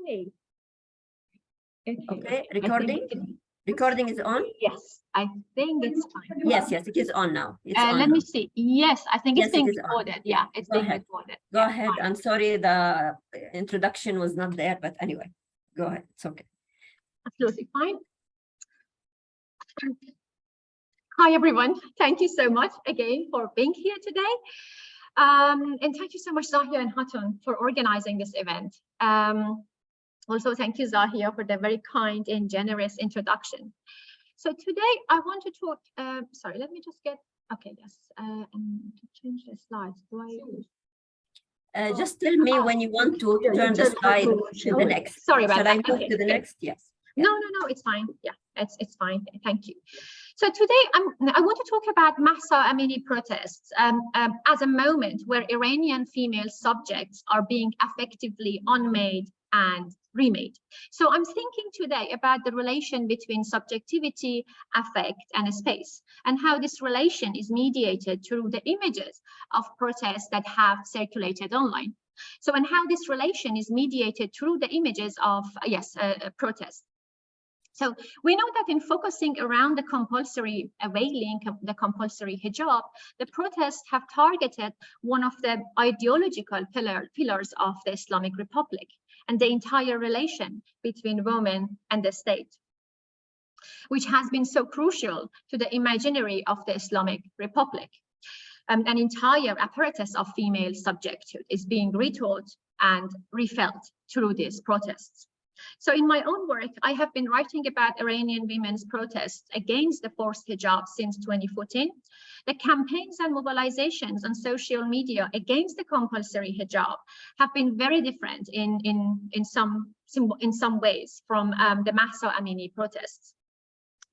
Okay. Okay, recording is on? Yes, I think it's fine. Yes, it is on now. It's on let now. me see. Yes, I think it's being recorded. Yeah, it's being recorded. Go ahead. Fine. I'm sorry the introduction was not there, but anyway, go ahead. It's okay. Absolutely fine. Hi, everyone. Thank you so much again for being here today. And thank you so much, Zahia and Hatun, for organizing this event. Also, thank you, Zahia, for the very kind and generous introduction. So today I want to talk, sorry, let me just get, okay, yes, and to change the slides. Do I? Just tell me when you want to turn the slide to the next. Sorry about that. Shall I move to the next? Yes. No, it's fine. Yeah, it's fine. Thank you. So today I want to talk about Mahsa Amini protests as a moment where Iranian female subjects are being effectively unmade and remade. So I'm thinking today about the relation between subjectivity, affect, and space, and how this relation is mediated through the images of protests that have circulated online. So, and how this relation is mediated through the images of, protests. So we know that in focusing around the compulsory veiling, the compulsory hijab, the protests have targeted one of the ideological pillars of the Islamic Republic and the entire relation between women and the state, which has been so crucial to the imaginary of the Islamic Republic. An entire apparatus of female subjecthood is being retold and refelt through these protests. So in my own work, I have been writing about Iranian women's protests against the forced hijab since 2014. The campaigns and mobilizations on social media against the compulsory hijab have been very different in some ways from the Mahsa Amini protests.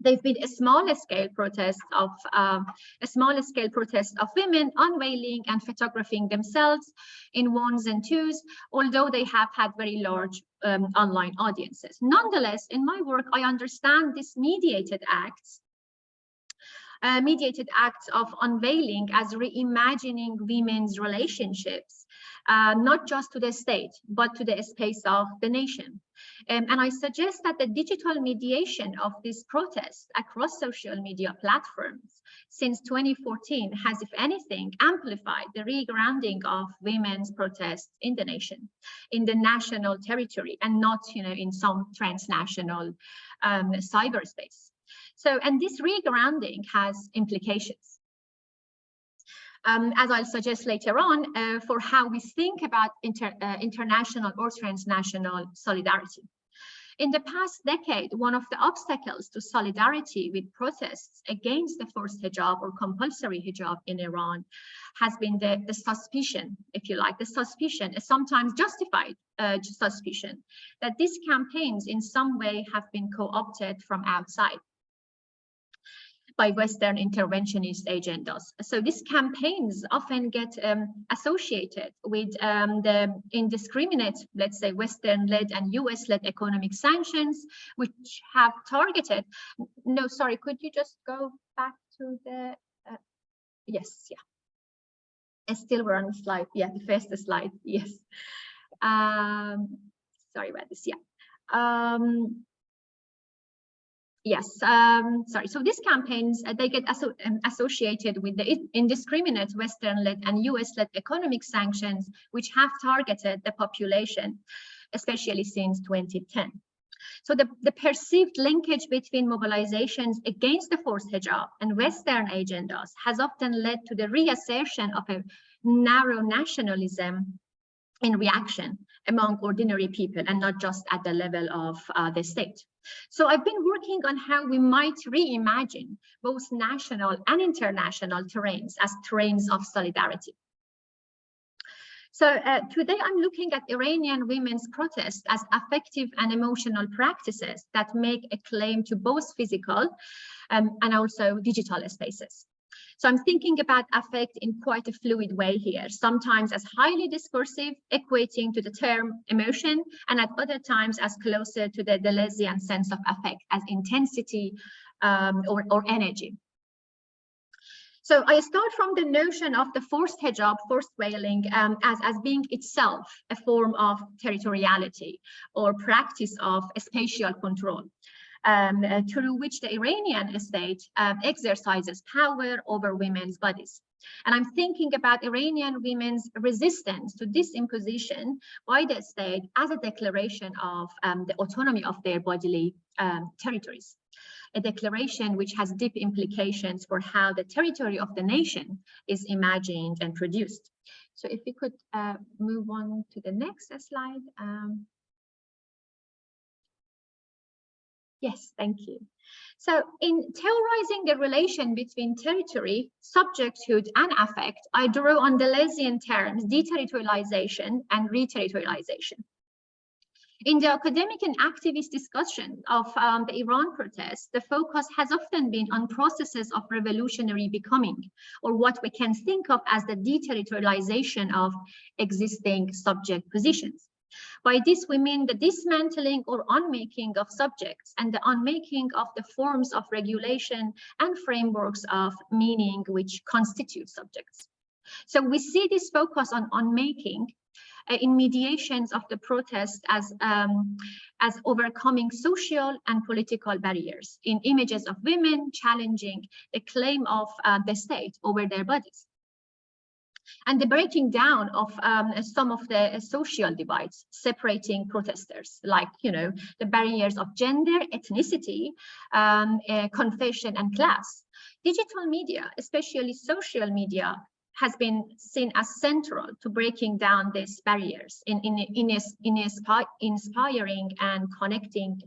They've been a smaller scale protest of women unveiling and photographing themselves in ones and twos, although they have had very large online audiences. Nonetheless, in my work, I understand these mediated acts of unveiling as reimagining women's relationships, not just to the state, but to the space of the nation. And I suggest that the digital mediation of these protests across social media platforms since 2014 has, if anything, amplified the regrounding of women's protests in the nation, in the national territory, and not, in some transnational cyberspace. So, and this regrounding has implications, as I'll suggest later on, for how we think about international or transnational solidarity. In the past decade, one of the obstacles to solidarity with protests against the forced hijab or compulsory hijab in Iran has been the suspicion, if you like, the suspicion, a sometimes justified suspicion, that these campaigns in some way have been co-opted from outside by Western interventionist agendas. So these campaigns often get associated with the indiscriminate, let's say, Western-led and US-led economic sanctions, which have targeted, no, sorry, could you just go back to the, yes, yeah. Still we're on the slide, yeah, the first slide, yes. Sorry about this, yeah. Yes, sorry. So these campaigns, they get associated with the indiscriminate Western-led and US-led economic sanctions, which have targeted the population, especially since 2010. So the perceived linkage between mobilizations against the forced hijab and Western agendas has often led to the reassertion of a narrow nationalism in reaction among ordinary people and not just at the level of the state. So I've been working on how we might reimagine both national and international terrains as terrains of solidarity. So today I'm looking at Iranian women's protests as affective and emotional practices that make a claim to both physical and also digital spaces. So I'm thinking about affect in quite a fluid way here, sometimes as highly discursive, equating to the term emotion, and at other times as closer to the Deleuzian sense of affect as intensity or energy. So I start from the notion of the forced hijab, forced veiling, as being itself a form of territoriality or practice of spatial control, through which the Iranian state exercises power over women's bodies. And I'm thinking about Iranian women's resistance to this imposition by the state as a declaration of the autonomy of their bodily territories. A declaration which has deep implications for how the territory of the nation is imagined and produced. So if we could move on to the next slide. Yes, thank you. So in theorizing the relation between territory, subjecthood, and affect, I drew on the Deleuzian terms deterritorialization and reterritorialization. In the academic and activist discussion of the Iran protests, the focus has often been on processes of revolutionary becoming, or what we can think of as the deterritorialization of existing subject positions. By this, we mean the dismantling or unmaking of subjects and the unmaking of the forms of regulation and frameworks of meaning which constitute subjects. So we see this focus on unmaking in mediations of the protest as overcoming social and political barriers, in images of women challenging the claim of the state over their bodies, and the breaking down of some of the social divides separating protesters, like, you know, the barriers of gender, ethnicity, confession, and class. Digital media, especially social media, has been seen as central to breaking down these barriers in inspiring and connecting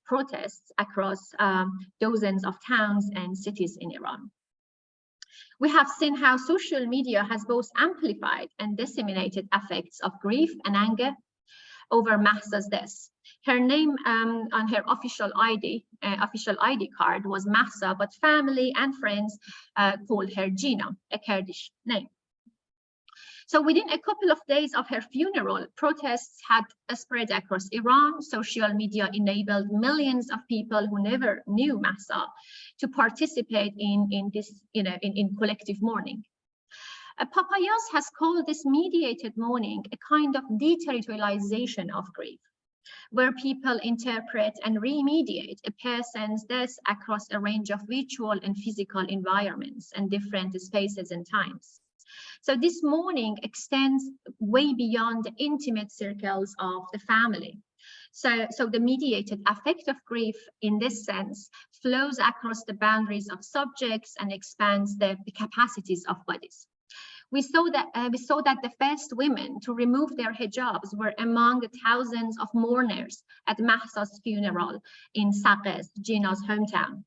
protests across dozens of towns and cities in Iran. We have seen how social media has both amplified and disseminated effects of grief and anger over Mahsa's death. Her name on her official ID card was Mahsa, but family and friends called her Jina, a Kurdish name. So within a couple of days of her funeral, protests had spread across Iran. Social media enabled millions of people who never knew Mahsa to participate in this, in collective mourning. Papayas has called this mediated mourning a kind of deterritorialization of grief, where people interpret and remediate a person's death across a range of virtual and physical environments and different spaces and times. So this mourning extends way beyond the intimate circles of the family. So the mediated affective grief, in this sense, flows across the boundaries of subjects and expands the capacities of bodies. We saw that the first women to remove their hijabs were among the thousands of mourners at Mahsa's funeral in Saqez, Jina's hometown,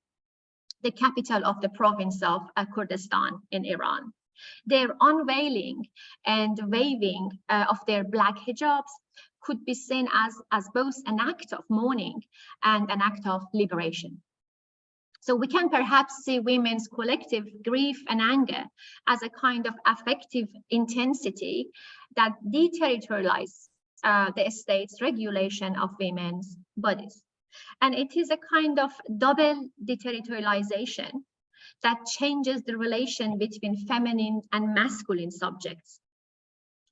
the capital of the province of Kurdistan in Iran. Their unveiling and waving of their black hijabs could be seen as both an act of mourning and an act of liberation. So we can perhaps see women's collective grief and anger as a kind of affective intensity that deterritorializes the state's regulation of women's bodies. And it is a kind of double deterritorialization that changes the relation between feminine and masculine subjects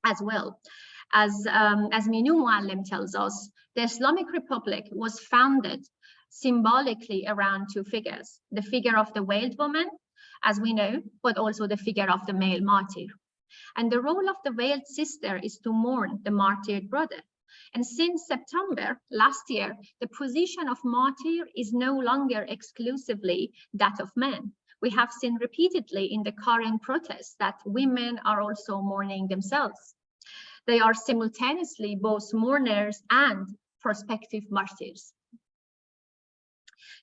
as well. As Minu Muallim tells us, the Islamic Republic was founded symbolically around two figures, the figure of the veiled woman, as we know, but also the figure of the male martyr. And the role of the veiled sister is to mourn the martyred brother. And since September last year, the position of martyr is no longer exclusively that of men. We have seen repeatedly in the current protests that women are also mourning themselves. They are simultaneously both mourners and prospective martyrs.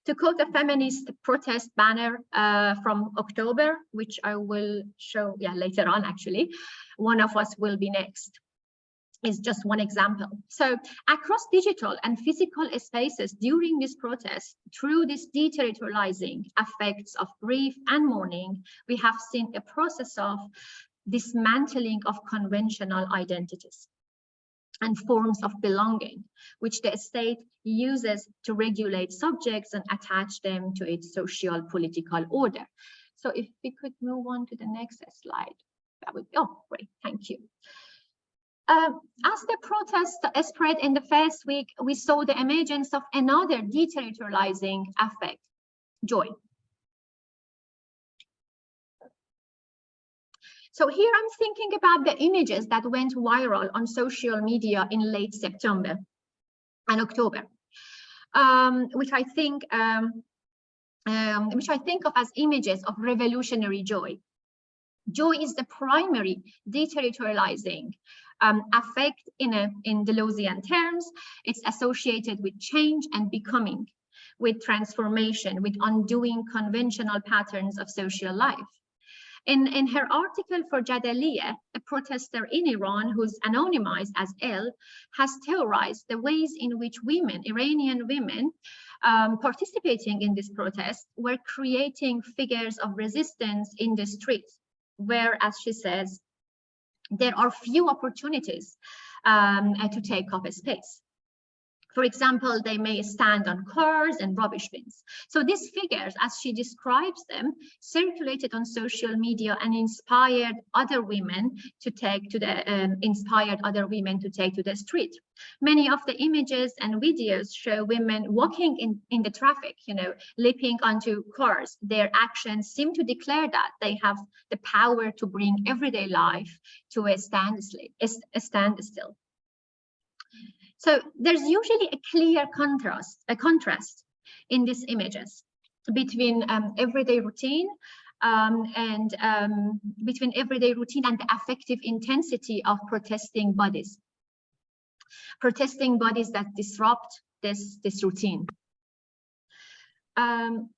To quote a feminist protest banner from October, which I will show later on, actually, one of us will be next, is just one example. So across digital and physical spaces during this protest, through this deterritorializing effects of grief and mourning, we have seen a process of dismantling of conventional identities and forms of belonging, which the state uses to regulate subjects and attach them to its social political order. So if we could move on to the next slide, that would be, oh, great, thank you. As the protest spread in the first week, we saw the emergence of another deterritorializing affect, joy. So here I'm thinking about the images that went viral on social media in late September and October, which I think of as images of revolutionary joy. Joy is the primary deterritorializing affect in Deleuzian terms. It's associated with change and becoming, with transformation, with undoing conventional patterns of social life. In her article for Jadaliyya, a protester in Iran who's anonymized as L, has theorized the ways in which women, Iranian women, participating in this protest were creating figures of resistance in the streets, where, as she says, there are few opportunities to take up a space. For example, they may stand on cars and rubbish bins. So these figures, as she describes them, circulated on social media and inspired other women to take to the street. Many of the images and videos show women walking in the traffic, you know, leaping onto cars. Their actions seem to declare that they have the power to bring everyday life to a standstill. So there's usually a clear contrast in these images between everyday routine and the affective intensity of protesting bodies that disrupt this routine. Can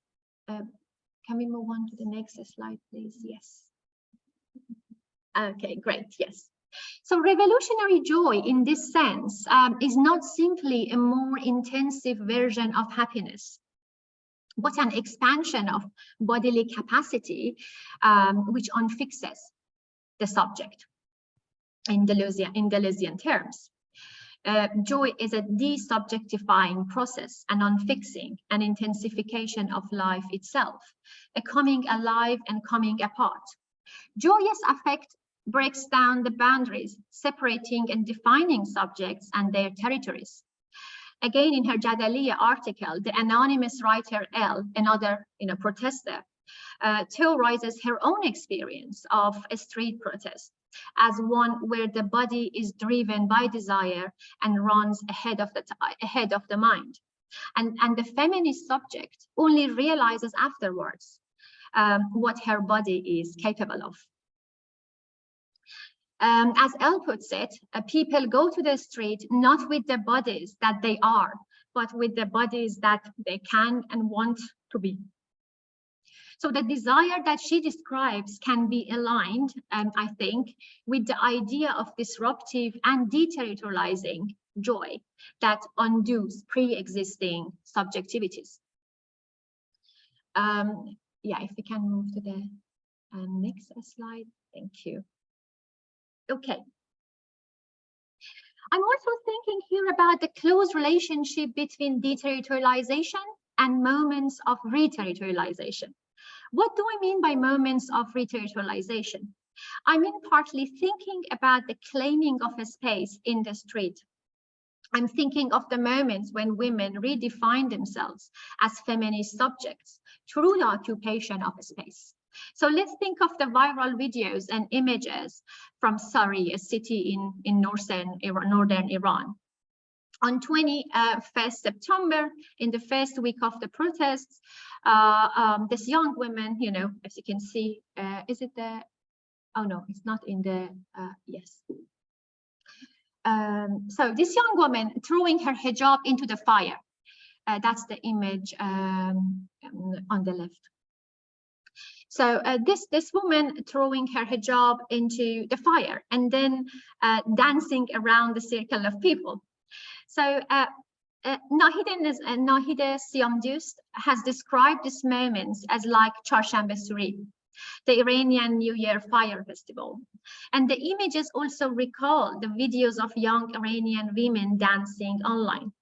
we move on to the next slide, please? Yes. Okay, great. Yes. So revolutionary joy in this sense is not simply a more intensive version of happiness, but an expansion of bodily capacity which unfixes the subject in Deleuzian terms. Joy is a desubjectifying process, an unfixing, an intensification of life itself, a coming alive and coming apart. Joyous affect breaks down the boundaries, separating and defining subjects and their territories. Again, in her Jadaliyya article, the anonymous writer L, another protester, theorizes her own experience of a street protest as one where the body is driven by desire and runs ahead of the mind. And the feminist subject only realizes afterwards what her body is capable of. As Elle puts it, people go to the street not with the bodies that they are, but with the bodies that they can and want to be. So the desire that she describes can be aligned, I think, with the idea of disruptive and deterritorializing joy that undoes pre-existing subjectivities. Yeah, if we can move to the next slide, thank you. Okay. I'm also thinking here about the close relationship between deterritorialization and moments of reterritorialization. What do I mean by moments of reterritorialization? I mean partly thinking about the claiming of a space in the street. I'm thinking of the moments when women redefine themselves as feminist subjects through the occupation of a space. So let's think of the viral videos and images from Sari, a city in northern Iran. On 21st September, in the first week of the protests, this young woman, as you can see, is it the, oh no, it's not in the, yes. So this young woman throwing her hijab into the fire. That's the image on the left. So this woman throwing her hijab into the fire and then dancing around the circle of people. So Nahide Siamdoust has described these moments as like Charshanbe Suri, the Iranian New Year fire festival. And the images also recall the videos of young Iranian women dancing online.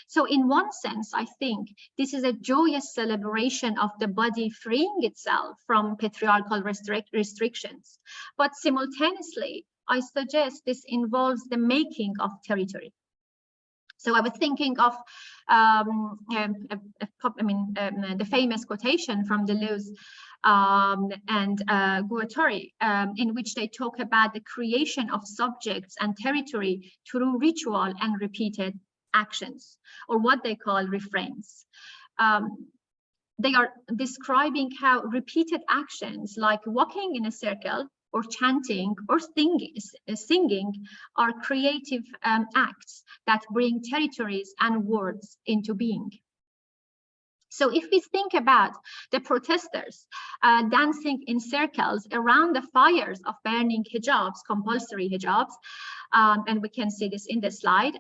So in one sense, I think this is a joyous celebration of the body freeing itself from patriarchal restrictions. But simultaneously, I suggest this involves the making of territory. So I was thinking of the famous quotation from Deleuze and Guattari, in which they talk about the creation of subjects and territory through ritual and repeated actions, or what they call refrains. They are describing how repeated actions like walking in a circle or chanting or singing are creative acts that bring territories and words into being. So if we think about the protesters dancing in circles around the fires of burning hijabs, compulsory hijabs, and we can see this in the slide,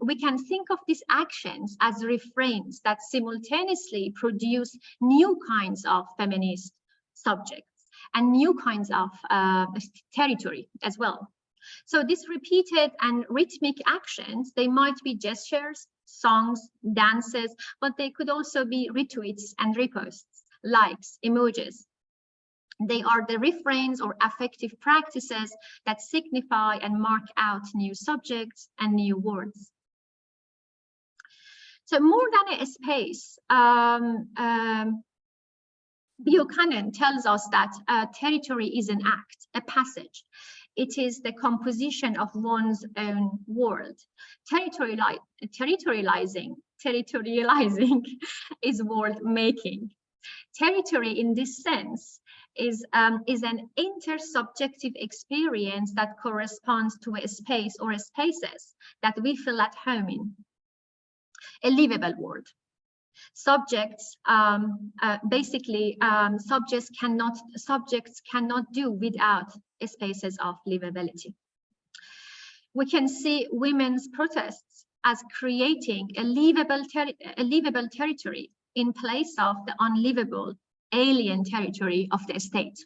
we can think of these actions as refrains that simultaneously produce new kinds of feminist subjects and new kinds of territory as well. So these repeated and rhythmic actions, they might be gestures, songs, dances, but they could also be retweets and reposts, likes, emojis. They are the refrains or affective practices that signify and mark out new subjects and new words. So more than a space, Buchanan tells us that territory is an act, a passage. It is the composition of one's own world. Territorializing is world making. Territory in this sense is an intersubjective experience that corresponds to a space or spaces that we feel at home in, a livable world. Subjects subjects cannot do without spaces of livability. We can see women's protests as creating a livable territory in place of the unlivable alien territory of the state.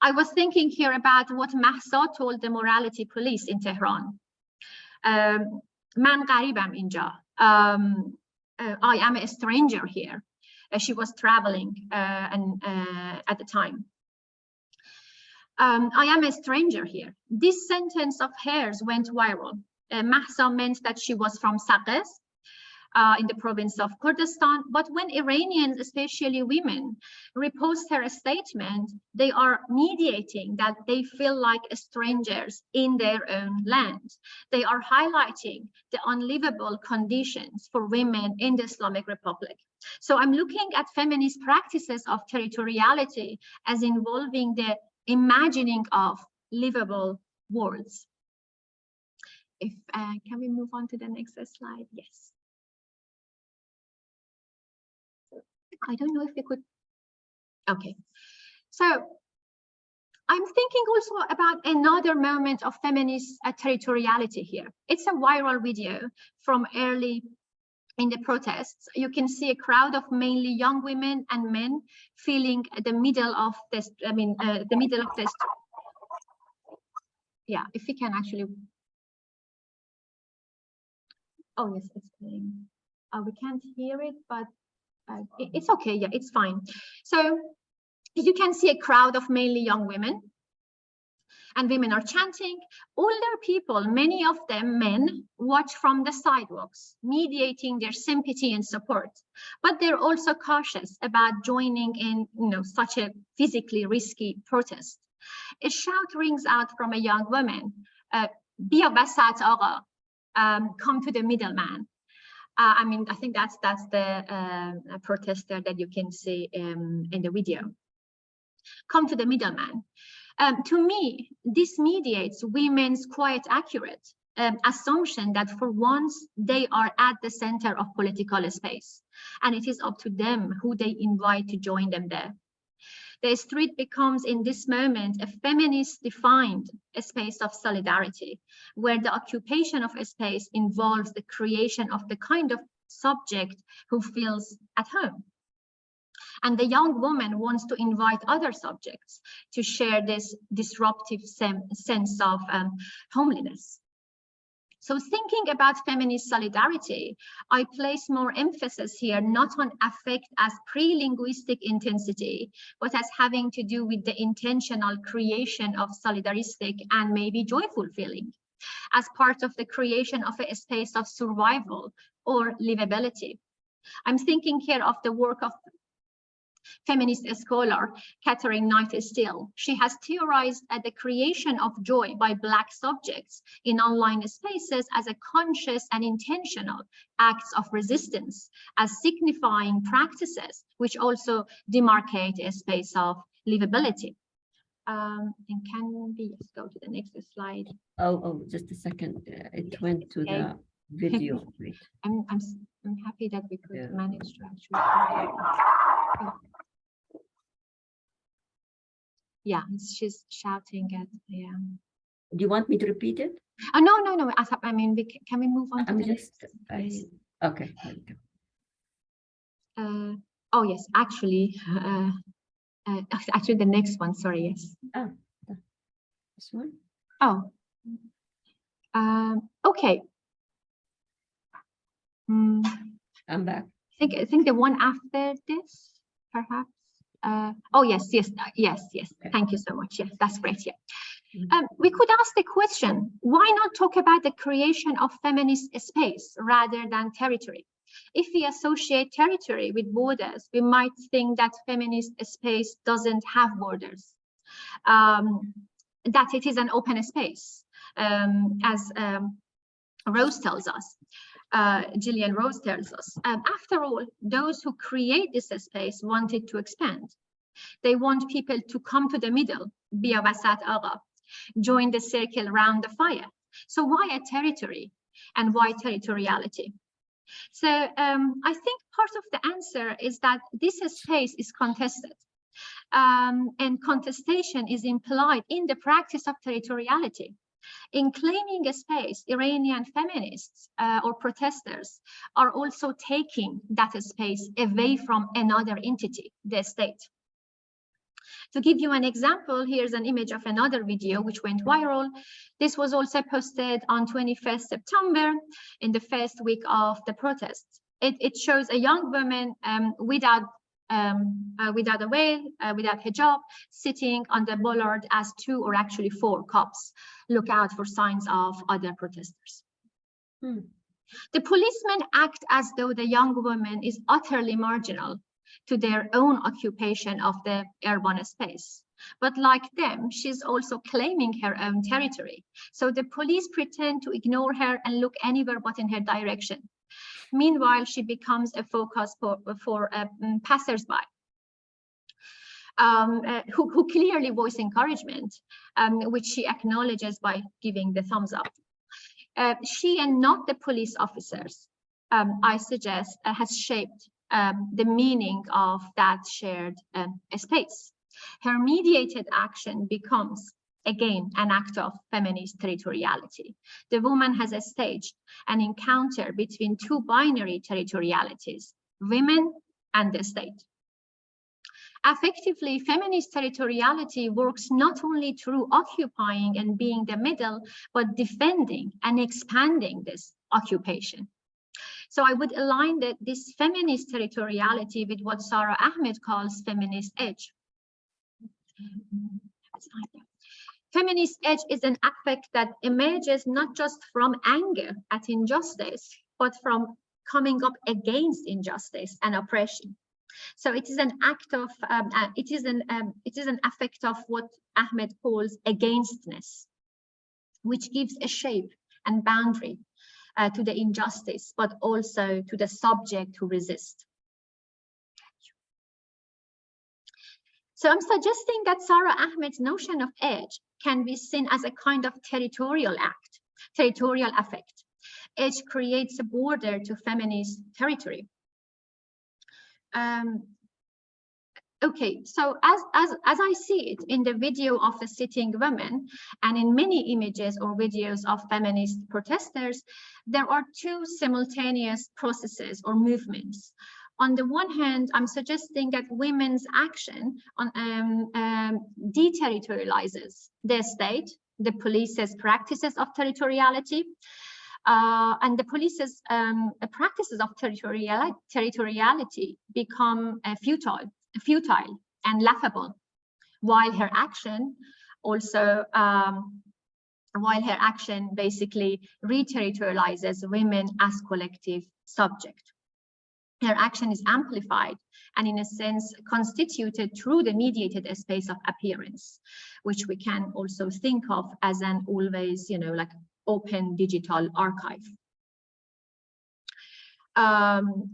I was thinking here about what Mahsa told the morality police in Tehran. Man qaribam inja. I am a stranger here. She was traveling at the time. I am a stranger here. This sentence of hers went viral. Mahsa meant that she was from Saqes in the province of Kurdistan, but when Iranians, especially women, repost her statement, they are mediating that they feel like strangers in their own land. They are highlighting the unlivable conditions for women in the Islamic Republic. So I'm looking at feminist practices of territoriality as involving the imagining of livable worlds. If can we move on to the next slide? Yes. I don't know if we could. Okay. So I'm thinking also about another moment of feminist territoriality here. It's a viral video from early in the protests. You can see a crowd of mainly young women and men feeling the middle of this, the middle of this. Yeah, if we can actually. Oh, yes, it's playing. We can't hear it, but it's okay. Yeah, it's fine. So you can see a crowd of mainly young women, and women are chanting. Older people, many of them men, watch from the sidewalks, mediating their sympathy and support. But they're also cautious about joining in, such a physically risky protest. A shout rings out from a young woman, "Bia vasat agha," come to the middleman. I think that's the protester that you can see in the video. Come to the middleman. To me, this mediates women's quite accurate assumption that for once they are at the center of political space, and it is up to them who they invite to join them there. The street becomes in this moment a feminist-defined space of solidarity, where the occupation of a space involves the creation of the kind of subject who feels at home. And the young woman wants to invite other subjects to share this disruptive sense of homeliness. So thinking about feminist solidarity, I place more emphasis here not on affect as pre-linguistic intensity, but as having to do with the intentional creation of solidaristic and maybe joyful feeling as part of the creation of a space of survival or livability. I'm thinking here of the work of feminist scholar Catherine Knight-Steele. She has theorized at the creation of joy by Black subjects in online spaces as a conscious and intentional acts of resistance, as signifying practices which also demarcate a space of livability. And can we just go to the next slide? Oh, just a second. It went to the video. Wait. I'm happy that we could manage to actually. Oh. Yeah, she's shouting at. Yeah. Do you want me to repeat it? Oh no. I mean, can we move on? To okay. Oh yes, actually, actually the next one. Sorry, yes. Oh, this one. Oh. Okay. I'm back. I think the one after this, perhaps. Oh yes. Okay. Thank you so much. Yes, that's great. Yeah. We could ask the question: why not talk about the creation of feminist space rather than territory? If we associate territory with borders, we might think that feminist space doesn't have borders, that it is an open space, as Rose tells us. Gillian Rose tells us. After all, those who create this space wanted to expand. They want people to come to the middle, biya wasat agha, join the circle around the fire. So why a territory and why territoriality? So I think part of the answer is that this space is contested. And contestation is implied in the practice of territoriality. In claiming a space, Iranian feminists or protesters are also taking that space away from another entity, the state. To give you an example, here's an image of another video which went viral. This was also posted on 21st September in the first week of the protests. It shows a young woman without a veil, without hijab, sitting on the bollard as 2 or actually 4 cops look out for signs of other protesters. The policemen act as though the young woman is utterly marginal to their own occupation of the urban space. But like them, she's also claiming her own territory. So the police pretend to ignore her and look anywhere but in her direction. Meanwhile, she becomes a focus for passers-by who clearly voice encouragement, which she acknowledges by giving the thumbs up. She and not the police officers, I suggest, has shaped the meaning of that shared space. Her mediated action becomes, again, an act of feminist territoriality. The woman has staged an encounter between 2 binary territorialities, women and the state. Effectively, feminist territoriality works not only through occupying and being the middle, but defending and expanding this occupation. So I would align this feminist territoriality with what Sara Ahmed calls feminist edge. Feminist edge is an affect that emerges not just from anger at injustice, but from coming up against injustice and oppression. So it is an act of, it is an affect of what Ahmed calls againstness, which gives a shape and boundary to the injustice, but also to the subject who resists. So I'm suggesting that Sara Ahmed's notion of edge can be seen as a kind of territorial act, territorial affect. Edge creates a border to feminist territory. Okay, so as I see it in the video of a sitting woman and in many images or videos of feminist protesters, there are 2 simultaneous processes or movements. On the one hand, I'm suggesting that women's action deterritorializes the state, the police's practices of territoriality, And the police's practices of territoriality become futile and laughable, while her action also basically re-territorializes women as collective subject. Her action is amplified and in a sense constituted through the mediated space of appearance, which we can also think of as an always, like open digital archive. And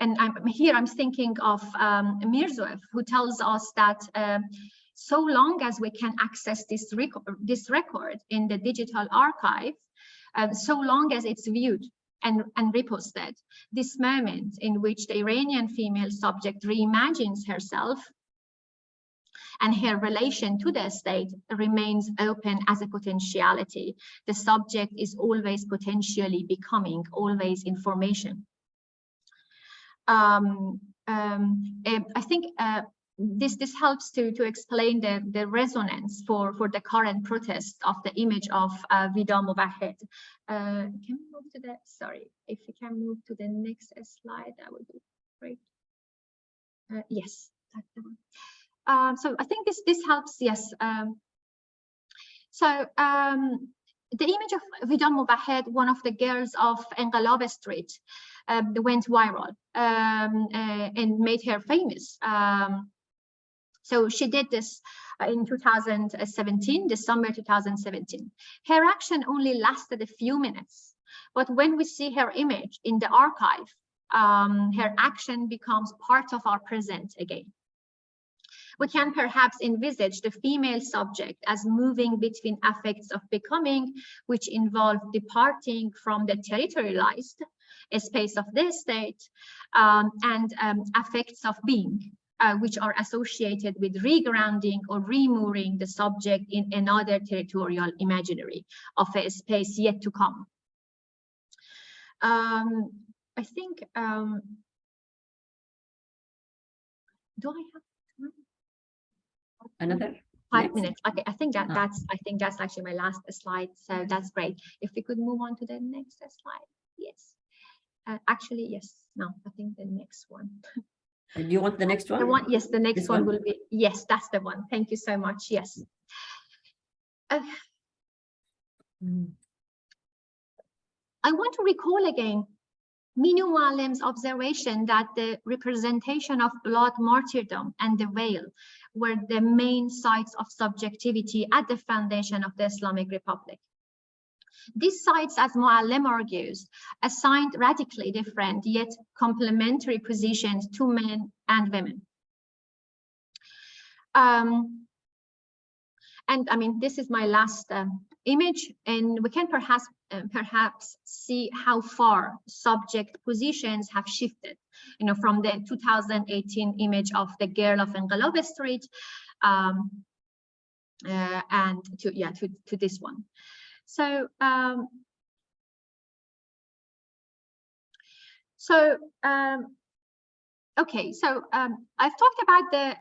I'm thinking of Mirzoev, who tells us that so long as we can access this record in the digital archive, so long as it's viewed and reposted, this moment in which the Iranian female subject reimagines herself and her relation to the state remains open as a potentiality. The subject is always potentially becoming, always information. I think this helps to explain the resonance for the current protest of the image of Vida Mowahed. Can we move to the, sorry, if we can move to the next slide, that would be great. Yes, that's the one. So I think this helps, yes. The image of Vida Mowahed, one of the girls of Enqilab Street, went viral and made her famous. So she did this in 2017, December 2017. Her action only lasted a few minutes, but when we see her image in the archive, her action becomes part of our present again. We can perhaps envisage the female subject as moving between affects of becoming, which involve departing from the territorialized space of the state, and affects of being, which are associated with regrounding or remooring the subject in another territorial imaginary of a space yet to come. I think, do I have another 5 minutes? Okay, I think that's actually my last slide, so that's great. If we could move on to the next slide. Yes, actually, yes. No, I think the next one. Do you want the next one? Yes, the next one will be, yes, that's the one. Thank you so much. Yes. I want to recall again Minu Muallim's observation that the representation of blood martyrdom and the veil were the main sites of subjectivity at the foundation of the Islamic Republic. These sites, as Muallim argues, assigned radically different yet complementary positions to men and women. And I mean, this is my last image, and we can perhaps see how far subject positions have shifted, from the 2018 image of the girl of Enqilab Street, and to this one. So, okay, so I've talked about the,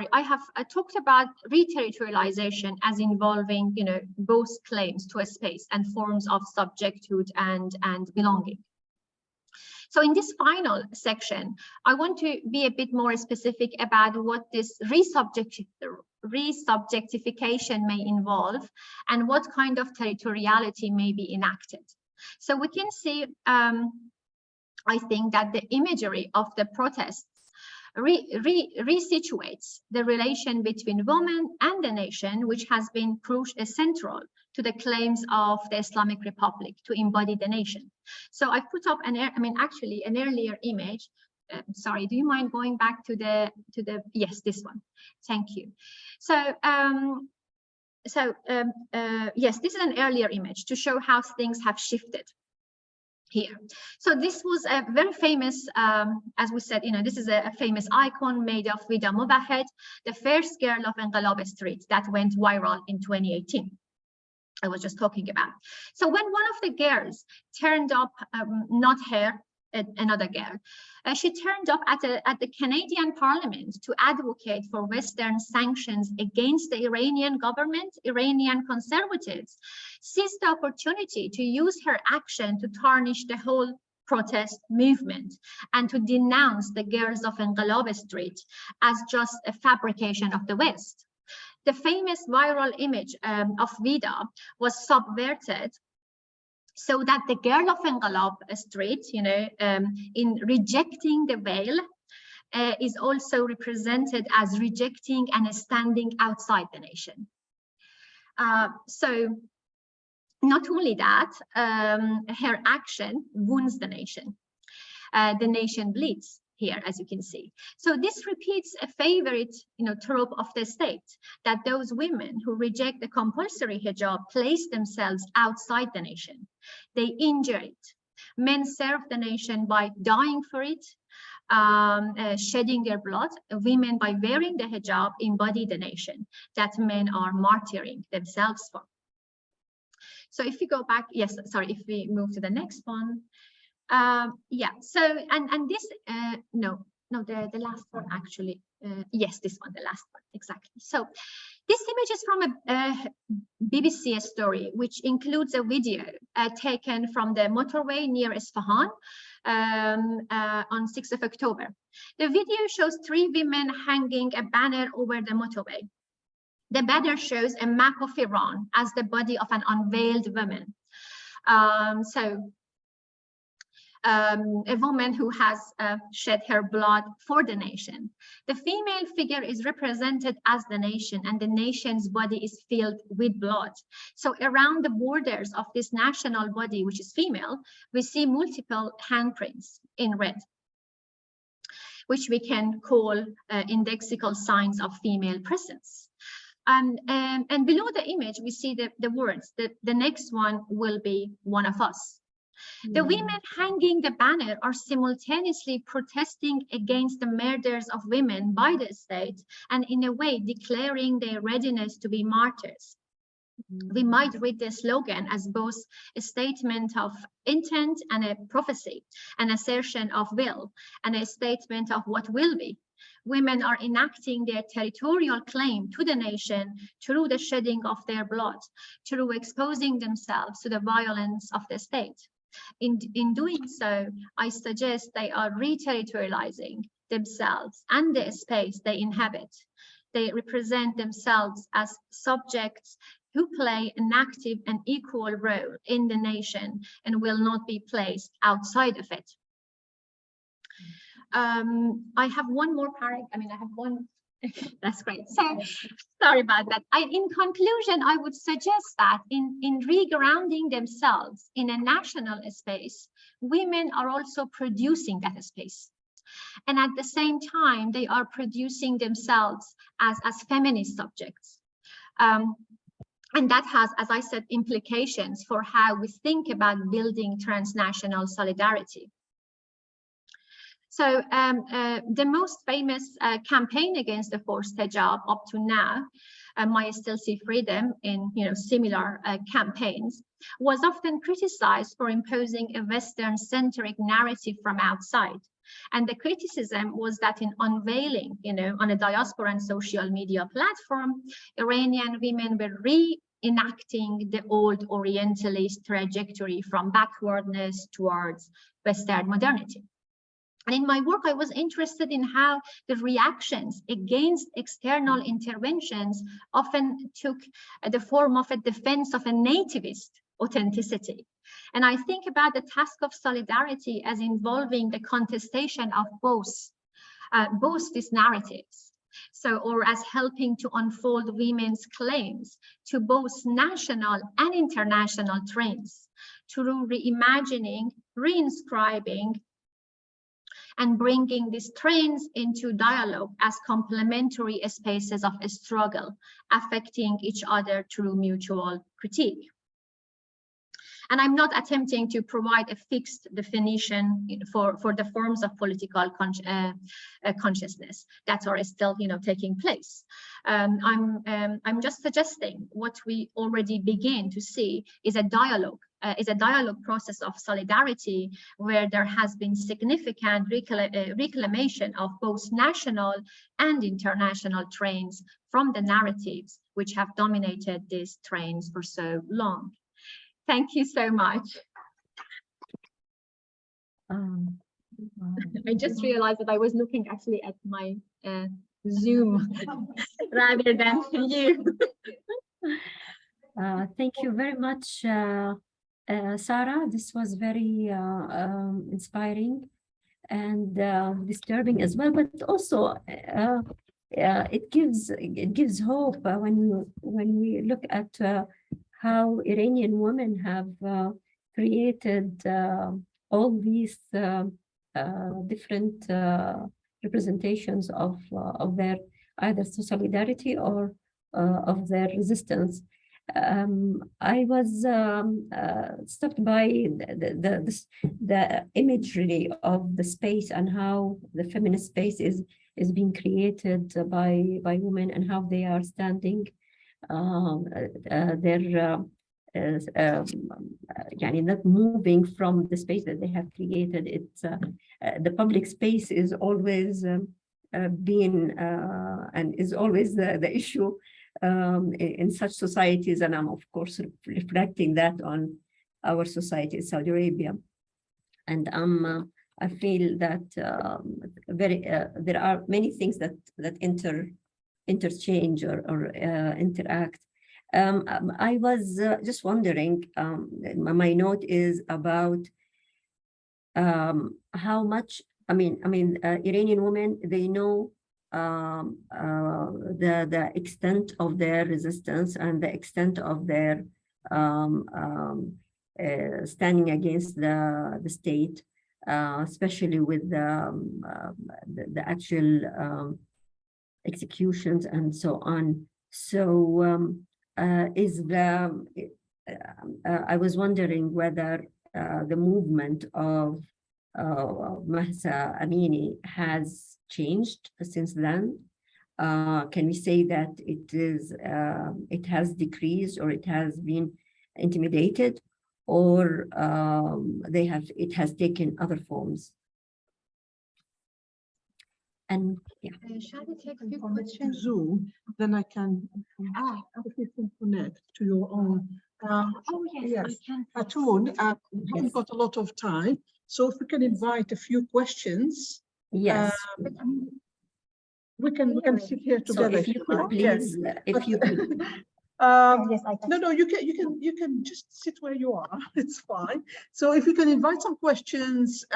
I talked about re-territorialization as involving, both claims to a space and forms of subjecthood and belonging. So in this final section, I want to be a bit more specific about what this re-subjectification may involve and what kind of territoriality may be enacted. So we can see, I think that the imagery of the protests resituates the relation between women and the nation, which has been central to the claims of the Islamic Republic to embody the nation. So I put up an earlier image. Sorry, do you mind going back to the yes, this one? Thank you. So yes, this is an earlier image to show how things have shifted here. So this was a very famous, as we said, this is a famous icon made of Vida Mowahed, the first girl of Enqilab Street that went viral in 2018. I was just talking about. So when one of the girls turned up not her another girl. She turned up at the Canadian Parliament to advocate for Western sanctions against the Iranian government. Iranian conservatives seized the opportunity to use her action to tarnish the whole protest movement and to denounce the Girls of Inqilab Street as just a fabrication of the West. The famous viral image of Vida was subverted so that the Girl of Inqilab Street, in rejecting the veil, is also represented as rejecting and standing outside the nation. So not only that, her action wounds the nation. The nation bleeds here, as you can see. So this repeats a favorite, trope of the state, that those women who reject the compulsory hijab place themselves outside the nation. They injure it. Men serve the nation by dying for it, shedding their blood. Women, by wearing the hijab, embody the nation that men are martyring themselves for. So if we go back, yes, sorry, if we move to the next one. Yeah, so, and this, the last one actually, yes, this one, the last one, exactly. So this image is from a BBC story, which includes a video taken from the motorway near Isfahan on 6th of October. The video shows 3 women hanging a banner over the motorway. The banner shows a map of Iran as the body of an unveiled woman. A woman who has shed her blood for the nation. The female figure is represented as the nation, and the nation's body is filled with blood. So around the borders of this national body, which is female, we see multiple handprints in red, which we can call indexical signs of female presence. And below the image, we see the words that the next one will be one of us. The women hanging the banner are simultaneously protesting against the murders of women by the state and in a way declaring their readiness to be martyrs. We might read the slogan as both a statement of intent and a prophecy, an assertion of will and a statement of what will be. Women are enacting their territorial claim to the nation through the shedding of their blood, through exposing themselves to the violence of the state. In doing so, I suggest they are re-territorializing themselves and the space they inhabit. They represent themselves as subjects who play an active and equal role in the nation and will not be placed outside of it. I have one more paragraph. I have one. That's great. So sorry about that. In conclusion, I would suggest that in regrounding themselves in a national space, women are also producing that space. And at the same time, they are producing themselves as feminist subjects. And that has, as I said, implications for how we think about building transnational solidarity. So the most famous campaign against the forced hijab up to now, My Still See Freedom in similar campaigns, was often criticized for imposing a Western-centric narrative from outside. And the criticism was that in unveiling, on a diaspora and social media platform, Iranian women were reenacting the old Orientalist trajectory from backwardness towards Western modernity. And in my work, I was interested in how the reactions against external interventions often took the form of a defense of a nativist authenticity. And I think about the task of solidarity as involving the contestation of both these narratives. So, or as helping to unfold women's claims to both national and international trends through reimagining, reinscribing, and bringing these trends into dialogue as complementary spaces of a struggle, affecting each other through mutual critique. And I'm not attempting to provide a fixed definition for the forms of political consciousness that are still, taking place. I'm just suggesting what we already begin to see is a dialogue process of solidarity, where there has been significant reclamation of both national and international trains from the narratives which have dominated these trains for so long. Thank you so much. I just realized that I was looking actually at my Zoom rather than you. Thank you very much, Sara. This was very inspiring and disturbing as well, but also it gives hope when we look at how Iranian women have created all these different representations of their either solidarity or of their resistance. I was stopped by the imagery of the space and how the feminist space is being created by women, and how they are standing not moving from the space that they have created. It's the public space is always been and is always the issue in such societies, and I'm of course reflecting that on our society in Saudi Arabia. And I feel that there are many things that interchange or interact. I was just wondering, my note is about how much, Iranian women, they know the extent of their resistance and the extent of their standing against the state, especially with the actual executions and so on. So I was wondering whether the movement of Mahsa Amini has changed since then. Can we say that it has decreased, or it has been intimidated, or it has taken other forms? And yeah. Shall we take a few questions? Zoom, then I can connect to your own. Yes. Hatun, we haven't got a lot of time, so if we can invite a few questions. Yes. We can sit here together. So if you could please, if you could. Yes, I can. No, you can just sit where you are. It's fine. So if you can invite some questions.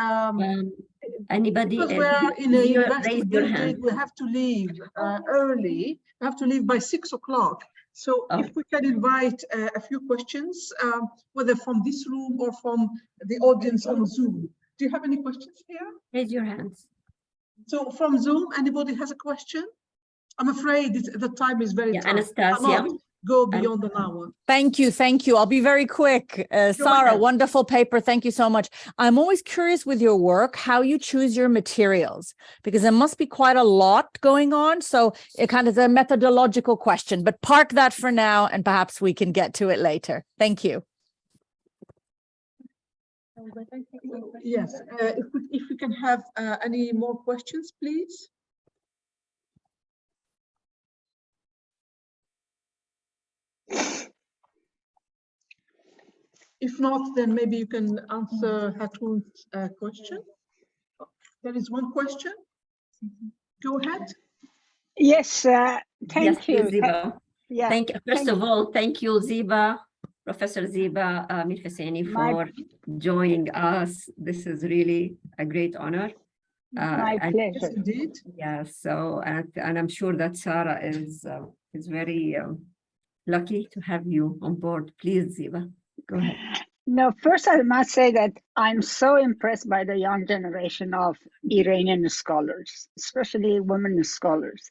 Anybody? Because we're in a university building, we have to leave early. We have to leave by 6 o'clock. So if we can invite a few questions, whether from this room or from the audience on Zoom. Do you have any questions here? Raise your hands. So from Zoom, anybody has a question? I'm afraid the time is very tight. Anastasia. Go beyond an hour. Thank you. I'll be very quick. Sara, wonderful paper. Thank you so much. I'm always curious with your work, how you choose your materials, because there must be quite a lot going on. So it kind of is a methodological question, but park that for now, and perhaps we can get to it later. Thank you. Yes, if we can have any more questions, please. If not, then maybe you can answer Hatun's question. There is one question. Go ahead. Yes, thank you. Ziba. Yeah. First of all, thank you, Ziba, Professor Ziba Mir Husseini, for joining us. This is really a great honor. My pleasure. Yes, indeed. Yeah. So, and I'm sure that Sara is very lucky to have you on board. Please, Ziba, go ahead. No, first I must say that I'm so impressed by the young generation of Iranian scholars, especially women scholars.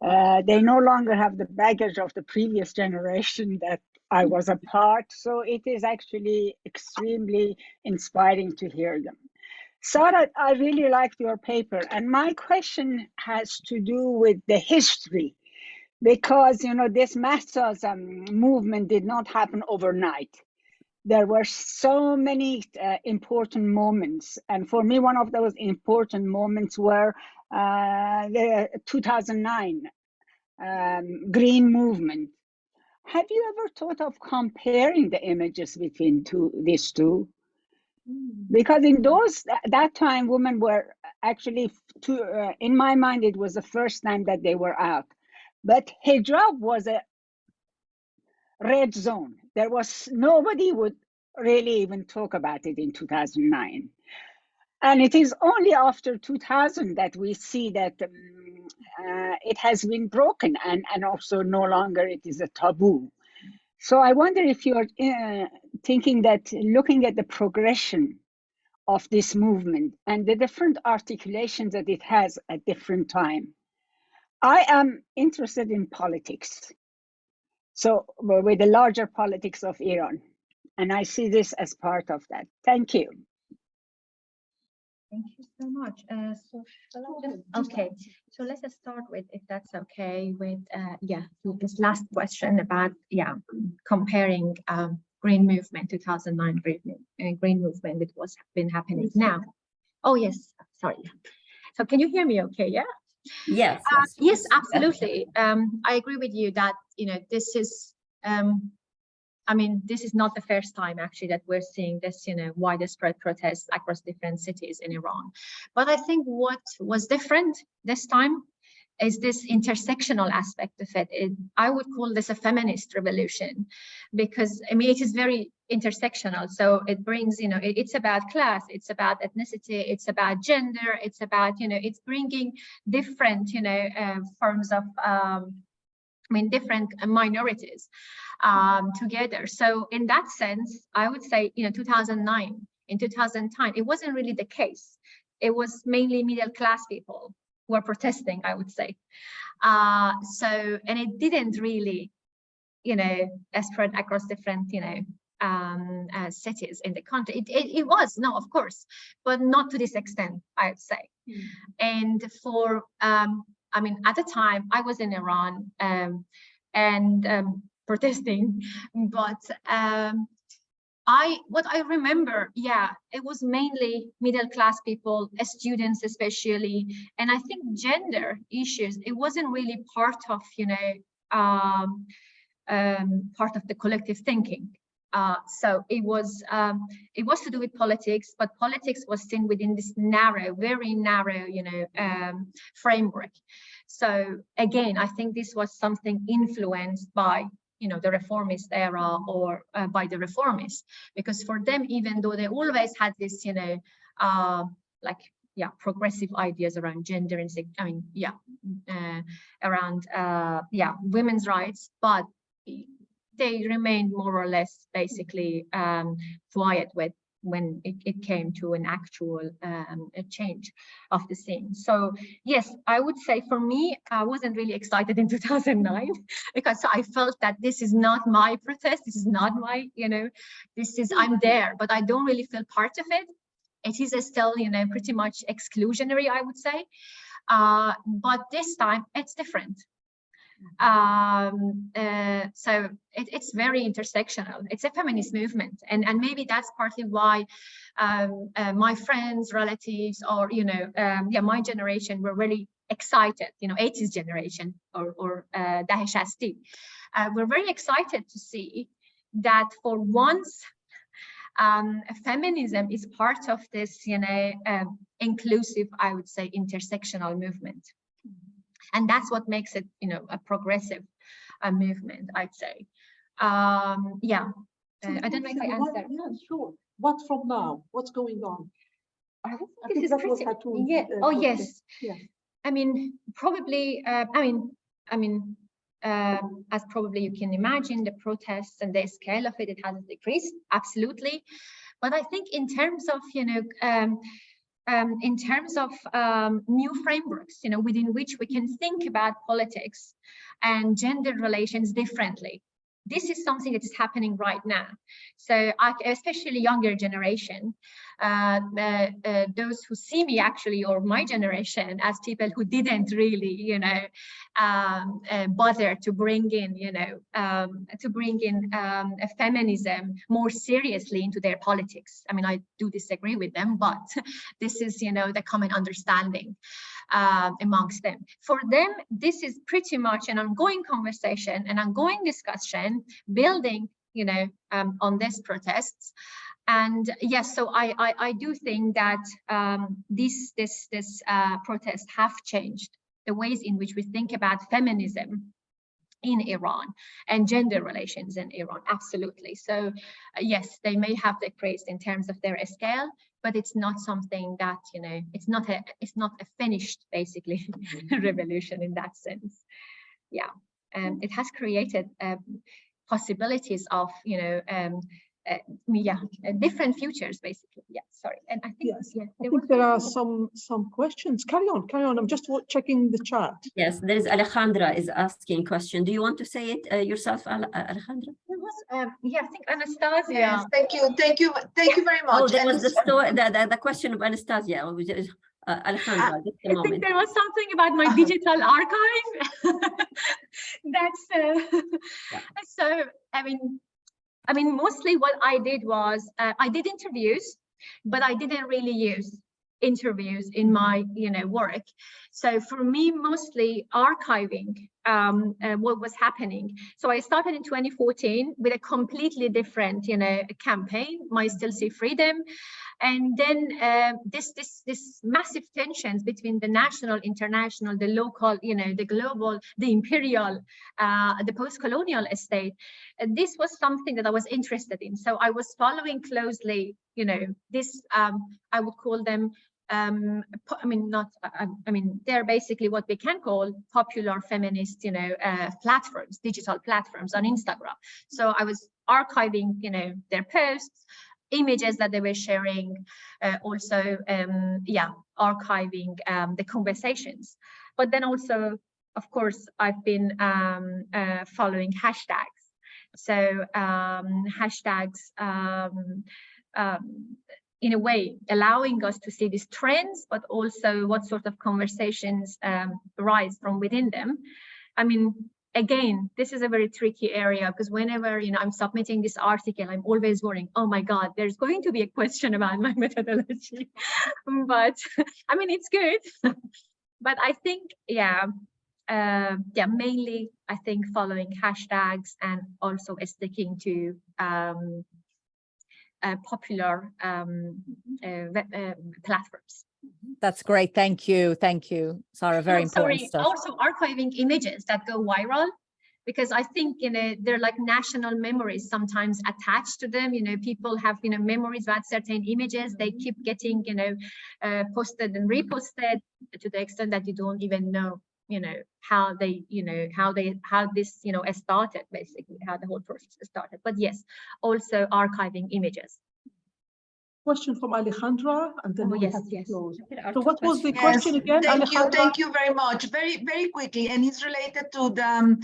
They no longer have the baggage of the previous generation that I was a part, so it is actually extremely inspiring to hear them. Sara, I really liked your paper, and my question has to do with the history, because this mass movement did not happen overnight. There were so many important moments, and for me, one of those important moments were the 2009 Green Movement. Have you ever thought of comparing the images between these two? Because in that time, women were actually, in my mind, it was the first time that they were out. But hijab was a red zone. There was nobody would really even talk about it in 2009. And it is only after 2000 that we see that it has been broken, and also no longer it is a taboo. So I wonder if you're thinking that, looking at the progression of this movement and the different articulations that it has at different time. I am interested in politics. So with the larger politics of Iran, and I see this as part of that. Thank you. Thank you so much. Okay, so let's just start with, if that's okay, with this last question about comparing Green Movement 2009 Green Movement with what's been happening now. Oh yes, sorry. So can you hear me? Okay, yeah. Yes. Yes, absolutely. I agree with you that this is. I mean, this is not the first time actually that we're seeing this, widespread protests across different cities in Iran. But I think what was different this time is this intersectional aspect of it. I would call this a feminist revolution, because I mean, it is very intersectional. So it brings, it's about class, it's about ethnicity, it's about gender, it's about, it's bringing different, forms of, different minorities together. So in that sense, I would say, 2009, in 2010, it wasn't really the case. It was mainly middle class people who were protesting, I would say. And it didn't really, spread across different, cities in the country. It was, no, of course, but not to this extent, I would say. And for, at the time I was in Iran and protesting, but what I remember, it was mainly middle class people, students especially, and I think gender issues, it wasn't really part of, part of the collective thinking. So it was to do with politics, but politics was seen within this narrow, very narrow, framework. So again, I think this was something influenced by, the reformist era or by the reformists, because for them, even though they always had this, progressive ideas around gender and around women's rights, but they remained more or less basically quiet when it came to an actual a change of the scene. So yes, I would say for me, I wasn't really excited in 2009 because I felt that this is not my protest, this is not my, this is, I'm there, but I don't really feel part of it. It is still, pretty much exclusionary, I would say. But this time it's different. So it's very intersectional. It's a feminist movement, and maybe that's partly why my friends, relatives, or my generation were really excited. 80s generation or Daesh Asti, we're very excited to see that for once feminism is part of this inclusive, I would say, intersectional movement. And that's what makes it, a progressive movement, I'd say. I don't know if I answered. Yeah, sure. What from now? What's going on? I think this is pretty, oh, yes. Yeah. I mean, probably, as probably you can imagine, the protests and the scale of it has decreased, absolutely. But I think in terms of, new frameworks, within which we can think about politics and gender relations differently. this is something that is happening right now. So especially younger generation, those who see me actually, or my generation, as people who didn't really, you know, bother to bring in, you know, feminism more seriously into their politics. I mean, I do disagree with them, but this is, you know, the common understanding amongst them. For them, this is pretty much an ongoing conversation, an ongoing discussion, building, you know, on these protests. And yes, so I do think that these protests have changed the ways in which we think about feminism in Iran and gender relations in Iran. Absolutely. So yes, they may have decreased in terms of their scale, but it's not something that, you know, it's not a finished, basically, revolution in that sense. Yeah, it has created possibilities of, you know, different futures, basically. Yeah, sorry. And I think, yes, yeah, I think there are some questions. Carry on. I'm just checking the chat. Yes, there is Alejandra is asking question. Do you want to say it yourself, Alejandra? Yeah, I think Anastasia. Yes, thank you very much. Oh, there was the question of Anastasia. Alejandra, just a moment. I think there was something about my digital archive. That's so. I mean, mostly what I did was I did interviews, but I didn't really use interviews in my, you know, work. So for me, mostly archiving what was happening. So I started in 2014 with a completely different, you know, campaign, My Still See Freedom. And then this massive tensions between the national, international, the local, you know, the global, the imperial, the post-colonial estate. This was something that I was interested in. So I was following closely, you know, this, I would call them, they're basically what we can call popular feminist, you know, platforms, digital platforms on Instagram. So I was archiving, you know, their posts, images that they were sharing, also, archiving the conversations. But then also, of course, I've been following hashtags. So hashtags, in a way, allowing us to see these trends, but also what sort of conversations rise from within them. I mean, again, this is a very tricky area, because whenever, you know, I'm submitting this article, I'm always worrying, oh my God, there's going to be a question about my methodology. But I mean, it's good. But I think, mainly, I think following hashtags and also sticking to popular platforms. That's great. Thank you. Thank you, Sara. Very important stuff. Also archiving images that go viral, because I think, you know, they're like national memories sometimes attached to them. You know, people have, you know, memories about certain images. They keep getting, you know, posted and reposted to the extent that you don't even know, you know, how they, you know, how this, you know, started, basically, how the whole process started. But yes, also archiving images. Question from Alejandra, and then we have to close. So what was the Yes, question again, Alejandra? Thank you very much. Very quickly, and it's related to the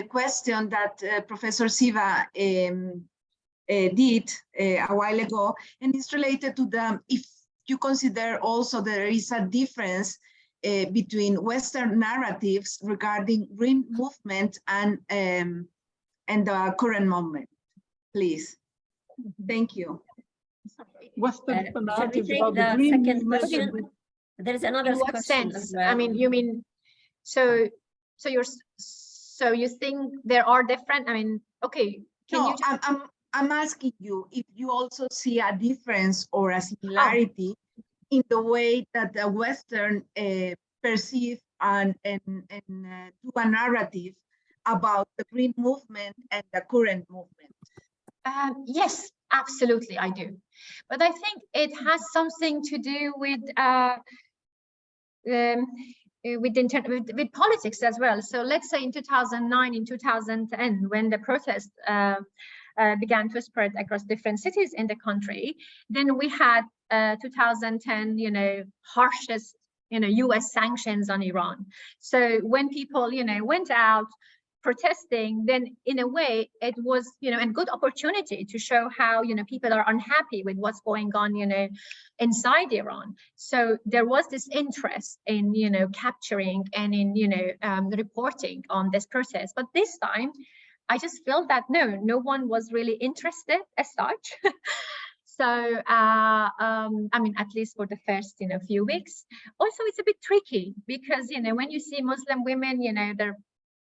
question that Professor Siva did a while ago, and it's related to if you consider also there is a difference between Western narratives regarding green movement and the current movement, please. Thank you. Western narratives about the green movement. There is another question. Sense? I mean, you mean, so you think there are different? I mean, okay. I'm asking you if you also see a difference or a similarity in the way that the Western perceive and do a narrative about the green movement and the current movement. Yes, absolutely, I do. But I think it has something to do with politics as well. So let's say in 2009, in 2010, when the protests began to spread across different cities in the country, then we had 2010, you know, harshest, you know, US sanctions on Iran. So when people, you know, went out protesting, then in a way it was, a good opportunity to show how, people are unhappy with what's going on, inside Iran. So there was this interest in, capturing and in, reporting on this protest. But this time, I just felt that no one was really interested as such. So, I mean, at least for the first, few weeks. Also, it's a bit tricky because, when you see Muslim women, they're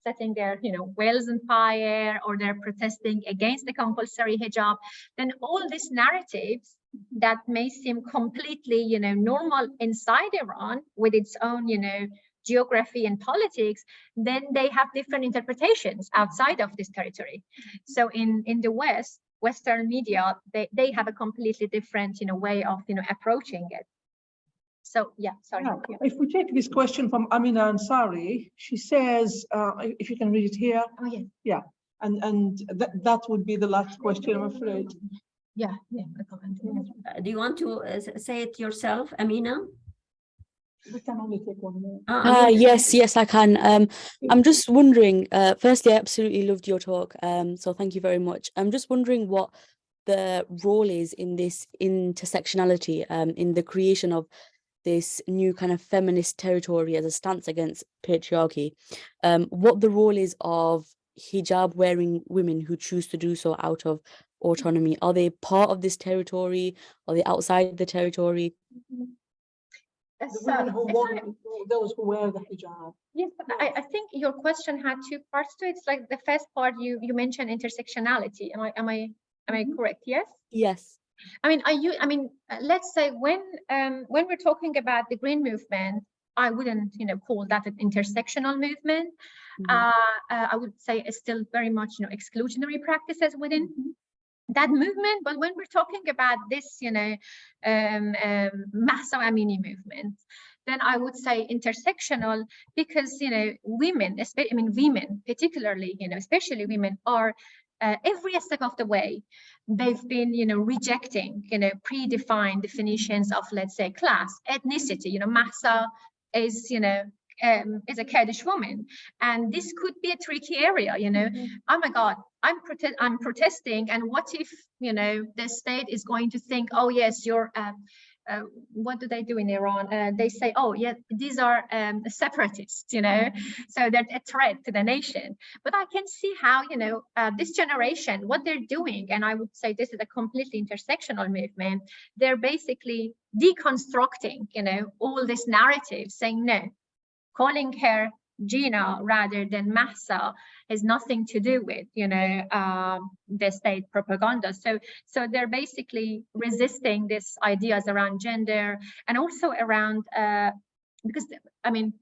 setting their, veils on fire, or they're protesting against the compulsory hijab, then all these narratives that may seem completely, normal inside Iran with its own, geography and politics, then they have different interpretations outside of this territory. So in the Western media, they have a completely different, way of, approaching it. So yeah, sorry. Yeah. If we take this question from Amina Ansari, she says, if you can read it here. Oh yeah. Yeah, and that would be the last question, I'm afraid. Yeah. Do you want to say it yourself, Amina? We can only take one more. Yes, I can. I'm just wondering, firstly, I absolutely loved your talk. So thank you very much. I'm just wondering what the role is in this intersectionality, in the creation of this new kind of feminist territory as a stance against patriarchy, what the role is of hijab wearing women who choose to do so out of autonomy. Are they part of this territory? Are they outside the territory? The women those who wear the hijab. Yes, but I think your question had two parts to it. It's like the first part you mentioned intersectionality. Am I correct? Yes. Yes. I mean, let's say when we're talking about the green movement, I wouldn't, call that an intersectional movement. I would say it's still very much, exclusionary practices within that movement. But when we're talking about this, Mahsa Amini movement, then I would say intersectional, because, women, women particularly, especially women, are every step of the way, they've been, rejecting, predefined definitions of, let's say, class, ethnicity. Mahsa is, is a Kurdish woman, and this could be a tricky area. Oh my God, I'm protesting, and what if, the state is going to think, oh yes, you're what do they do in Iran? They say, oh yeah, these are separatists, so they're a threat to the nation. But I can see how, this generation, what they're doing, and I would say this is a completely intersectional movement, they're basically deconstructing, all this narrative, saying no, calling her Jina rather than Mahsa has nothing to do with, the state propaganda. So they're basically resisting these ideas around gender, and also around, because,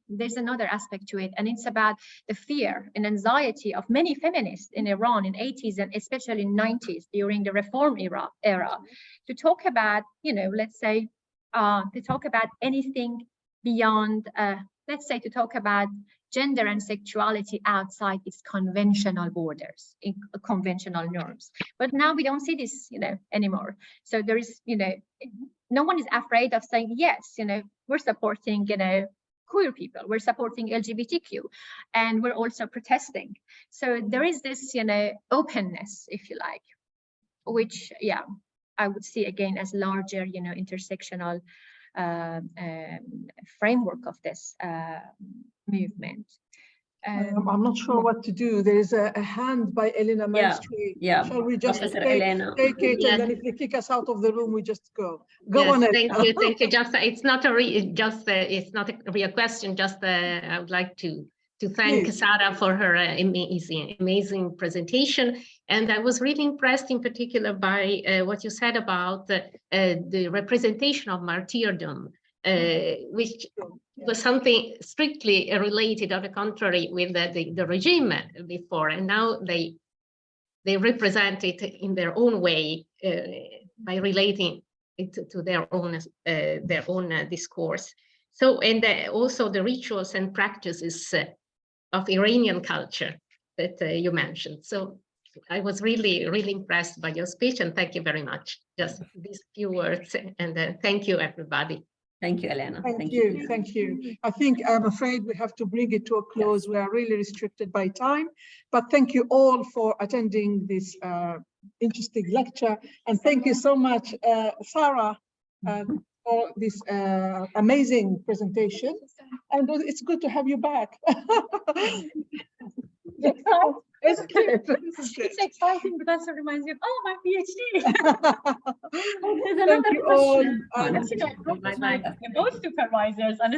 there's another aspect to it, and it's about the fear and anxiety of many feminists in Iran in 80s and especially in 90s during the reform era, to talk about, let's say, to talk about anything beyond, let's say, to talk about gender and sexuality outside its conventional borders, in conventional norms. But now we don't see this, anymore. So there is, no one is afraid of saying, yes, we're supporting, queer people, we're supporting LGBTQ, and we're also protesting. So there is this, openness, if you like, which, yeah, I would see again as larger, intersectional framework of this movement. I'm not sure what to do. There is a hand by Elena Maestri. Yeah. Shall we just take it, Yeah. and then if they kick us out of the room, we just go? Go on, Elena. Thank you. Just it's not a real question. Just I would like to thank Sara for her amazing presentation. And I was really impressed in particular by what you said about the representation of martyrdom, which was something strictly related, on the contrary, with the regime before. And now they represent it in their own way by relating it to their own discourse. So, and also the rituals and practices of Iranian culture that you mentioned. So I was really, really impressed by your speech, and thank you very much. Just these few words, and thank you, everybody. Thank you, Elena. Thank you. Thank you. I think I'm afraid we have to bring it to a close. Yes. We are really restricted by time, but thank you all for attending this interesting lecture. And thank you so much, Sara, for this amazing presentation. And it's good to have you back. It's exciting because it reminds me of, oh, my PhD. There's Thank you all. Both supervisors and